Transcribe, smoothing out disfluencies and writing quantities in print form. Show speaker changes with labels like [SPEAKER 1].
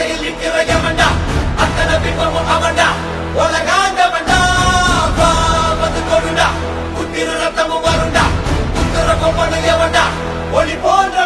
[SPEAKER 1] பாதையில் நிற்கிற எவன்டா அத்தனை பிம்பமும் அவன்டா உலகாண்டவன்டா வந்து கொடுடா குத்திர ரத்தமும் வருண்டா குத்துற கொம்பனு எவன்டா ஒளி போன்ற